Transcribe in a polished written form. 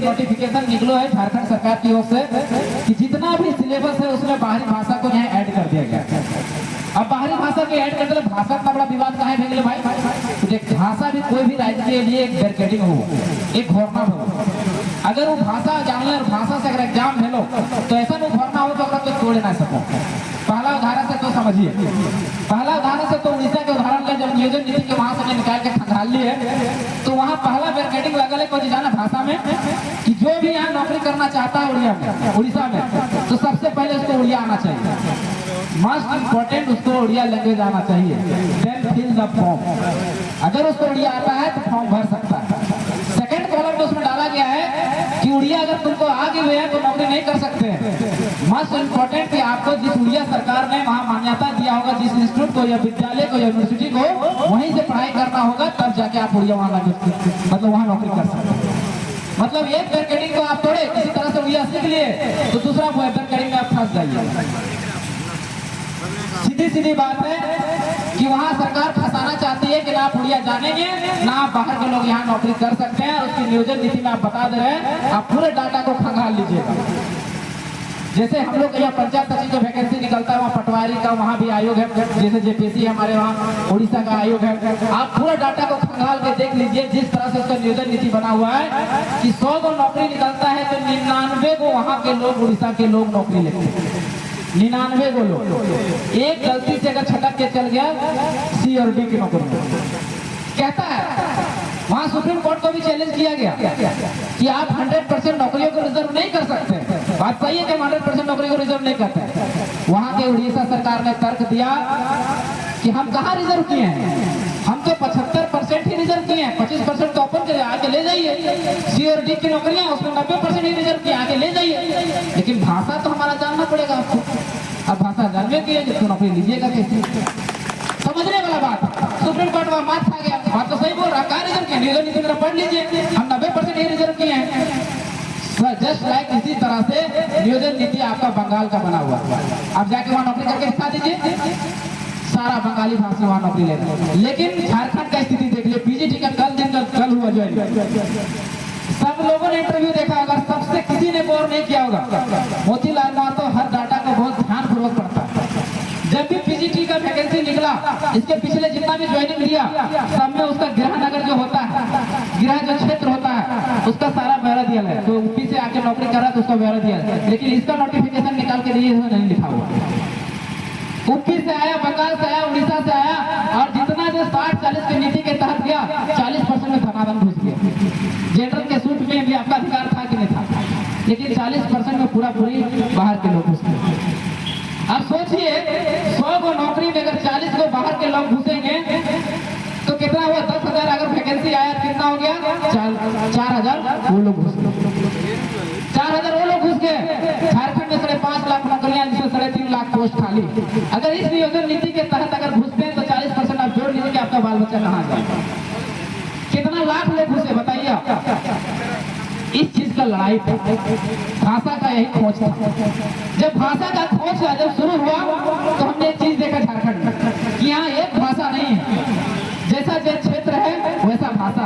Notification निकलो है झारखंड सरकार की ओर से कि जितना भी सिलेबस है उसमें बाहरी भाषा को यहाँ ऐड कर दिया गया। अब बाहरी भाषा के ऐड करते भाषा का बड़ा विवाद कहाँ है भाई? तो देख, भाषा भी कोई भी राज्य के लिए एक बैरिकेडिंग हो, एक घोरना हो। अगर वो भाषा जानले और भाषा से अगर एग्जाम है लो तो ऐसा वो घोरना हो तो अगर तोड़ ना सको। पहला उदाहरण से तो समझिए, पहला उदाहरण से तो उड़ीसा के उदाहरण ले, जब नियोजन नीति के वहां से निकाल के खंगाल ली है तो वहाँ पहला बैरिकेडिंग लगल है कोई जाना भाषा में कि जो भी यहाँ नौकरी करना चाहता है उड़िया में, उड़ीसा में, तो सबसे पहले उसको उड़िया आना चाहिए। मस्ट इम्पोर्टेंट, उसको उड़िया लैंग्वेज आना चाहिए। Then fill the form. अगर उसको उड़िया आता है तो फॉर्म भर सकता है। सेकंड कॉलम में उसमें डाला गया है कि उड़िया अगर तुमको आगे हुए हैं तो नौकरी नहीं कर सकते हैं। मस्ट इम्पोर्टेंट कि आपको जिस उड़िया सरकार ने वहाँ मान्यता दिया होगा, जिस इंस्टीट्यूट को या विद्यालय को या यूनिवर्सिटी को, वहीं से पढ़ाई करना होगा, तब जाके आप उड़िया वहाँ मतलब वहाँ नौकरी कर सकते हैं। मतलब एक बैरिकेडिंग को आप तोड़े, किसी तरह से उड़िया सीख लिए तो दूसरा बैरिकेडिंग में आप फंस जाइए। सीधी सीधी बात है कि वहाँ सरकार फंसाना चाहती है कि ना आप उड़िया जानेंगे ना आप बाहर के लोग यहाँ नौकरी कर सकते हैं। उसकी नियोजन नीति में आप बता दे रहे हैं, आप पूरे डाटा को खंगाल लीजिएगा। जैसे हम लोग यहाँ पंचायत सचिव का वैकेंसी निकलता है, वहाँ पटवारी का वहाँ भी आयोग है, जैसे जेपीएससी हमारे वहाँ उड़ीसा का आयोग है। आप पूरा डाटा को खंगाल के देख लीजिए, जिस तरह से उसका नियोजन नीति बना हुआ है कि 100 को नौकरी निकलता है तो 99 को वहाँ के लोग, उड़ीसा के लोग नौकरी लेते हैं। 99 को लोग। एक गलती से अगर छटक के चल गया सी और डी की नौकरी कहता है। वहाँ सुप्रीम कोर्ट को भी चैलेंज किया गया कि आप 100% नौकरियों को रिजर्व नहीं कर सकते। बात सही है कि 100% नौकरी को रिजर्व नहीं करते। वहाँ के उड़ीसा सरकार ने तर्क दिया कि हम कहाँ रिजर्व किए हैं, हम तो 75% ही रिजर्व किए हैं। 25% तो ओपन के आके ले जाइए। सी और डी की नौकरियां उसमें 90% ही रिजर्व किए, आके ले जाइए। लेकिन भाषा तो हमारा जानना पड़ेगा आपको। अब भाषा जानने की है जिसको नौकरी लीजिएगा कैसे? समझने वाला बात। सुप्रीम कोर्ट में मात खा गया। बात तो सही बोल रहा, कहाँ रिजर्व किया? नियोजन नीति में पढ़ लीजिए, हम 90% ही रिजर्व किए हैं। जस्ट लाइक इसी तरह से नियोजन नीति आपका बंगाल का बना हुआ। आप जाके वहाँ नौकरी करके दिखा दीजिए, सारा बंगाली भाषा वहाँ नौकरी ले रहे हैं। लेकिन झारखंड का स्थिति देख लिया, पीजीटी का कल हुआ ज्वाइन। सब लोगों ने इंटरव्यू देखा होगा, सबसे किसी ने गौर नहीं किया होगा। मोतीलाल महतो हर डाटा को बहुत ध्यान पूर्वक पढ़ता है। जब भी पीजीटी का वैकेंसी निकला, इसके पिछले जितना भी ज्वाइनिंग लिया, सब में उसका गृह नगर जो होता है, गृह जो क्षेत्र होता है, उसका सारा ब्यौरा दिया है। तो यूपी से आके नौकरी कर रहा है तो उसका ब्यौरा दिया है। लेकिन इसका नोटिफिकेशन निकाल के दिए नहीं लिखा हुआ। यूपी से आया, बंगाल से आया, उड़ीसा से आया, और जितना जो 60-40 की नीति के तहत गया, 40% में धनाधन घुस गया। जनरल के सूट में भी आपका अधिकार था कि नहीं था, लेकिन 40% में पूरा पूरी बाहर के लोग घुस गए। अब सोचिए, 100 को नौकरी में अगर 40 को बाहर के लोग घुसेंगे तो कितना हुआ? 10,000 अगर वैकेंसी आया कितना हो गया? 4,000 वो लोग घुस गए। 4,000 वो लोग घुस गए। झारखंड में 5.5 लाख नौकरियां, जिसमें 3.5 लाख पोस्ट खाली। अगर इस नियोजन नीति के तहत अगर घुसते हैं तो 40% आप जोड़ लीजिए कि आपका बाल बच्चा कहाँ जाए। कितना लाख लोग घुसे बताइए। इस चीज का लड़ाई था, भाषा का यही खोज था। जब भाषा का खोज जब शुरू हुआ तो हमने एक चीज देखा झारखंड में कि यहाँ 1 भाषा नहीं है, जैसा जो क्षेत्र है वैसा भाषा।